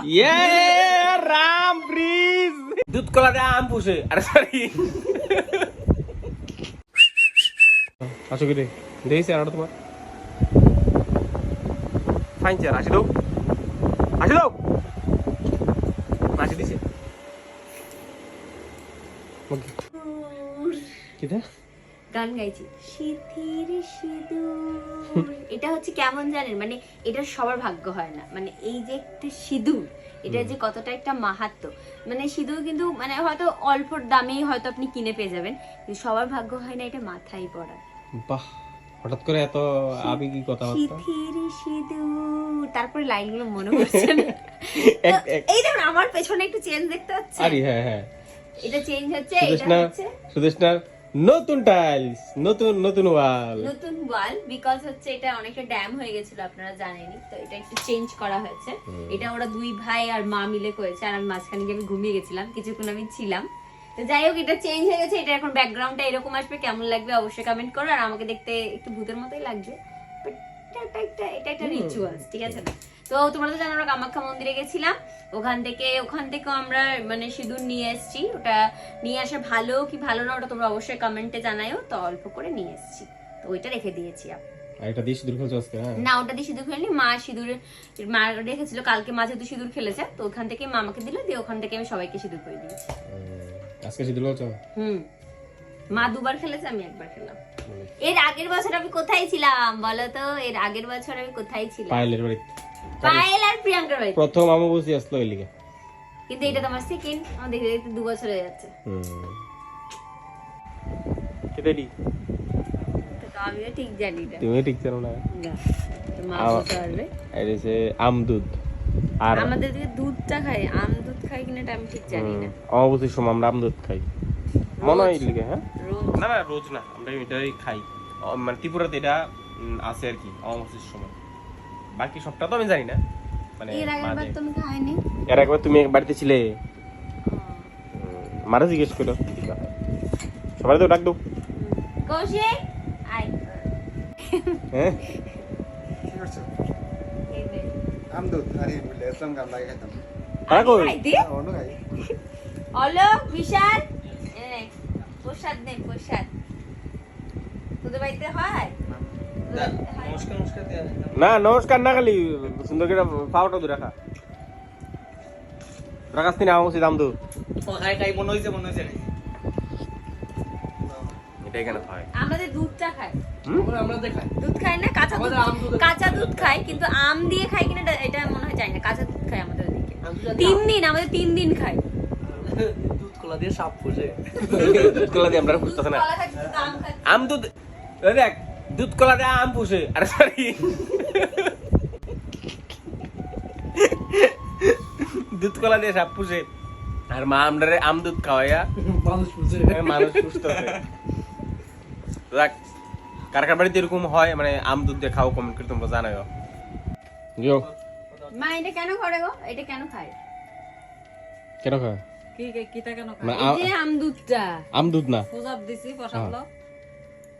ইয়ে রাম প্লিজ দুধ কলা দিয়ে আম পুষে আরে সরি আসো কি রে দেইছে আর তোমার ফাইন চার আসি দাও আসি দিছে কিটা গান গাইছি সিঁথির সিঁদুর। এটা হচ্ছে কেমন জানেন, মানে এটা সবার ভাগ্য হয় না, মানে এই যে একটা সিঁদুর, এটা যে কতটা একটা মাহাত্ম্য, মানে সিঁদুর কিন্তু মানে হয়তো অল্প দামেই হয়তো আপনি কিনে পেয়ে যাবেন, কিন্তু সবার ভাগ্য হয় না এটা মাথায় পড়া। বাহ হঠাৎ করে এত আবেগী কথাবার্তা। সিঁথির সিঁদুর, তারপরে লাইনগুলো মনে পড়ছে না। এই দেখুন আমার পেছনে একটু চেঞ্জ দেখতে পাচ্ছেন। আরে হ্যাঁ হ্যাঁ এটা চেঞ্জ হচ্ছে, এটা সুদেশনা হচ্ছে সুদেশনা নতুন টাইলস নতুন ওয়াল বিকজ হচ্ছে এটা অনেকটা ড্যাম হয়ে গেছিল, আপনারা জানেনই, তো এটা একটু চেঞ্জ করা হয়েছে। এটা ওরা দুই ভাই আর মা মিলে করেছে, আর আমি মাঝখানে গিয়ে আমি ঘুমিয়ে গেছিলাম, কিছুক্ষণ আমি ছিলাম। তো যাই হোক এটা চেঞ্জ হয়ে গেছে, এটা এখন ব্যাকগ্রাউন্ডটা এরকম আসবে, কেমন লাগবে অবশ্যই কমেন্ট করো। আর আমাকে দেখতে একটু ভূতের মতোই লাগবে, বাট এটা একটা রিচুয়ালস, ঠিক আছে না? তো তোমরা তো জানো আমরা কামাখ্যা মন্দিরে গেছিলাম, ওখান থেকেও আমরা মানে সিঁদুর নিয়ে এসেছি। ওটা নিয়ে আসা ভালো কি ভালো না ওটা তোমরা অবশ্যই কমেন্টে জানাইও। তো অল্প করে নিয়ে এসেছি, তো ওইটা রেখে দিয়েছি। আর এটা দিয়ে সিঁদুর খেলছো আজকে? হ্যাঁ না ওটা দিয়ে সিঁদুর খেলেনি, মা রেখেছিল কালকে, মা যেহেতু সিঁদুর খেলেছে তো ওখান থেকে মা আমাকে দিল, দিয়ে ওখান থেকে আমি সবাইকে সিঁদুর করে দিয়েছি। আজকে সিঁদুর খেলছো? মা দুবার খেলেছে, আমি একবার খেলাম। এর আগের বছর আমি কোথায় ছিলাম বলো তো? এর আগের বছর আমি কোথায় ছিলাম? পায়েলের বাড়ি। পায়েল আর প্রিয়াঙ্কার বাড়ি। প্রথম অমাবস্যা আসলো এই লিগে, কিন্তু এটা তো আমার সেকেন্ড, আমার দেখতে দেখতে 2 বছর হয়ে যাচ্ছে। কেটেডি তো আমিও ঠিক জানি না, তুমি ঠিক জানো না? মা বলতে পারবে। আর এই আম দুধ, আর আমাদের দিকে দুধটা খাই, আম দুধ খাই কিনা এটা আমি ঠিক জানি না। অমাবস্যার সময় আমরা আম দুধ খাই মনে হয় এই লিগে। হ্যাঁ রোজ না না রোজ না, আমরা এটাই খাই, মানে ত্রিপুরাতে এটা আছে আর কি অমাবস্যার সময়। বাকি সবটা তো আমি জানি না, মানে এর আগের বার তুমি খাইনি? এর একবার তুমি বাড়িতে ছিলে, মারা জিজ্ঞেস করো সবাই তো ডাক দো। কৌশিক আই হ্যাঁ কি করছো? আমদুদ আরে বলে আসলাম গাম লাগে খেতাম। হ্যাঁ কই অন্য খাই। অলোক বিশাল প্রসাদ নেই, প্রসাদ তোদের বাড়িতে হয়? না নমস্কার না, খালি সুন্দর করে পাওটা দূরে রাখা রাখাস তিনি আমসি দাম দু এটাই কেন খায়? আমাদের দুধটা খায়, আমরা দেখাই। দুধ খায় না, কাঁচা দুধ খায়, কিন্তু আম দিয়ে খায় কিনা এটা মনে হয় জানি না। কাঁচা দুধ খায় আমাদের ওদিকে 3 দিন, আমাদের 3 দিন খায়। দুধ কলা দিয়ে সাপ ফুসে। দুধ কলা দিয়ে আমরা পুষতেছে না, কলা খাচ্ছে কিন্তু আম খাচ্ছে। আম দুধ দেখ দুধ কলা দিয়ে আম পুষে, আরে সরি দুধ কলা দিয়ে সাপ পুষে, আর মা আমরা আম দুধ খাওয়াইয়া মানুষ ফুসে। মানুষ সুস্থ হয়। দেখ কার কার বাড়িতে এরকম হয়, মানে আম দুধ দিয়ে খাও, কমেন্ট করে তোমরা জানাও। মা এটা কেন করে গো? এটা কেন খায়? কেন খায়? কিটা কেন মানে এই যে আম দুধটা, আম দুধ না, পূজাব দিছি বসাবলো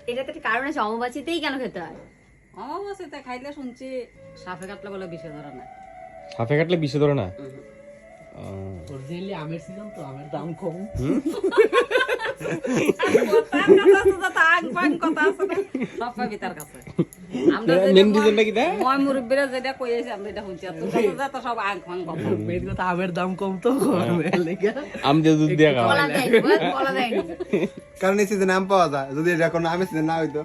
এটা তো একটা কারণ আছে, অমাবাসীতেই কেন খেতে হয়? অমাবস্যাতে খাইলে শুনছি সাপে কাটলে বলে বিষে ধরে না। সাপে কাটলে বিষে ধরে না? অরিজিনালি আমের সিজন তো, আমের দাম কম। সব পাবি তার কাছে। মেন রিজনটা কি দেয়? মই মুরব্বীরা যেটা কই আছে আমরা এটা শুনছি, আর তোর কাছে যা তো সব আং ফাং কথা। মেন কথা আমের দাম কম তো লেগে। আম দিয়ে দুধ দিয়ে খাওয়া কলা দেয়, কলা দেয়নি। কারণ এই সিজনে আম পাওয়া যায়, যদি এটা কোনো আমের সিজন না হইতো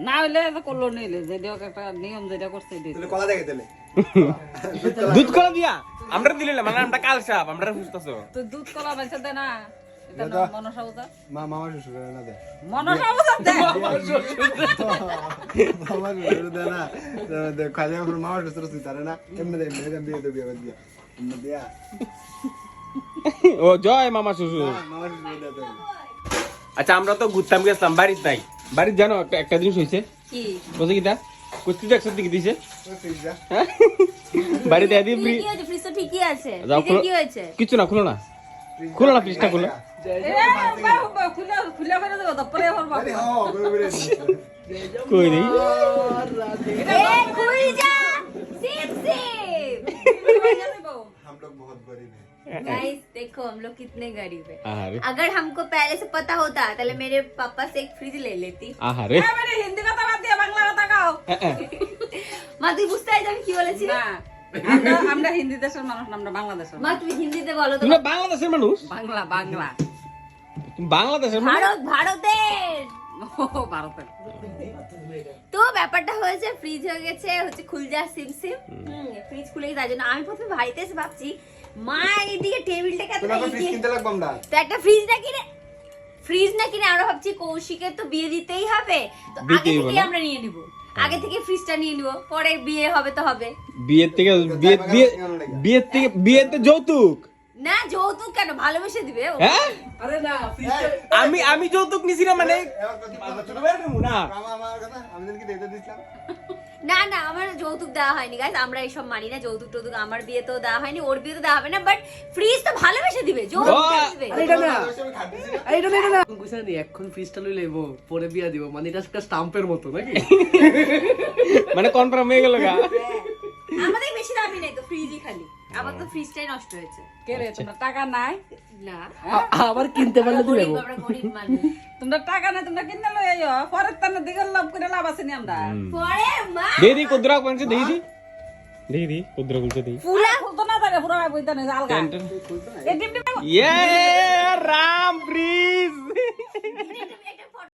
না হইলে তো করলো নিলে যেটা একটা নিয়ম যেটা করছে দিতে। তাহলে কলা দেখে তাহলে দুধ কলা দিয়া আমরা দিলে না, মানে আমরা কাল সাপ আমরা বুঝতেছো। তো দুধ কলা বেচে দে না, এটা দাদা। মনসা উজা মামা শ্বশুর না দেয়। মনসা উজা দে। মামা শ্বশুর দেয় না, খালি আমার মামা শ্বশুর আছে তারা না, এমনি দেয়, এমনি বিয়ে তো বিয়ে করে দিয়া এমনি দিয়া। ও জয় মামা শ্বশুর। মামা শ্বশুর দেয় তো। আচ্ছা আমরা তো ঘুরতাম গেছিলাম, বাড়ির নাই বাড়ির জানো একটা জিনিস হয়েছে কি বলছে কিটা কুস্তি তো একসাথে দিকে দিছে ওই ফ্রিজটা বাড়িতে এদি ফ্রি কি হয়েছে? ফ্রিজটা ঠিকই আছে, যাও, ফ্রিজে কি হয়েছে? কিছু না, খুলো না ফ্রিজটা খুলো। খুলে খুলে ফেলে দেবো তারপরে করবো। আরে হ্যাঁ বলে বলে কই নেই এ খুই যা, সিপ সিপ। लोग बहुत गरीब हैं। गाइस देखो हम लोग कितने गरीब है। আহারে अगर हमको पहले से पता होता তাহলে मेरे पापा से एक फ्रिज ले लेती। আহারে মানে হিন্দি কথা বাদ দিয়ে বাংলা কথা কও মা তুই বুঝতে পারছিস আমি কি বলেছি? না আমরা হিন্দি দেশের মানুষ না, আমরা বাংলাদেশের মা তুমি হিন্দিতে বলো তো। তুমি বাংলাদেশের মানুষ, বাংলা বাংলা তুমি বাংলাদেশের মানুষ। ভারতের। ও ভারতের। তো ব্যাপারটা হয়েছে ফ্রিজ হয়ে গেছে হচ্ছে খুলজা সিম ফ্রিজ খুলে গেছে, তার জন্য আমি প্রথমে বাড়িতে এসে ভাবছি মা এইদিকে টেবিলটাকে এত তোমাকে ফ্রিজ কিনতে লাগবে আমরা। তো একটা ফ্রিজ না কিনে আমরা ভাবছি কৌশিকের তো বিয়ে দিতেই হবে, তো আগে দিতেই থেকে হবে। আমরা নিয়ে নিব, আগে থেকে ফ্রিজটা নিয়ে নিব, পরে বিয়ে হবে তো হবে বিয়ের থেকে বিয়েতে যৌতুক না। যৌতুক কেন, ভালোবেসে দিবে ও। হ্যাঁ আরে না আমি যৌতুক নিছি না মানে না আমার কথা আমি কি দিতে দিছিলাম? না না আমার যৌতুক দেওয়া হয়নি গাইস, আমরা এইসব মানি না যৌতুক টৌতুক। আমার বিয়ে তো দেওয়া হয়নি, ওর বিয়ে তো দেওয়া হবে না, বাট ফ্রিজ তো ভালোবেসে দিবে, যৌতুক কেন দিবে? আরে এটা না আমি খাইতেছি না। আরে এটা না বুঝছ নি এখন ফ্রিজটা লই লইবো পরে বিয়া দিব, মানে এটা একটা স্টাম্পের মতো নাকি? মানে কনফার্ম হয়ে গেল গা। আমাদের বেশি দামি নাই তো, ফ্রিজই খালি। আমার তো ফ্রিজটাই নষ্ট হয়েছে। কে রে তোমরা টাকা নাই? না আবার কিনতে পারলে আমরা দিলেবো। গরিব মানুষ। তোমরা টাকা নাই, তোমরা কিনে লই আইও, পরের টানে দিকে লাভ করে লাভ আছে নি আমরা। পরে মা দেই কুদরা কোনছে দেই কুদরা কোনছে দেই পুরা খুলতো না তারে পুরো বইতা না আলগা। এই টিপ টিপ ইয়ে রাম ফ্রিজ একটা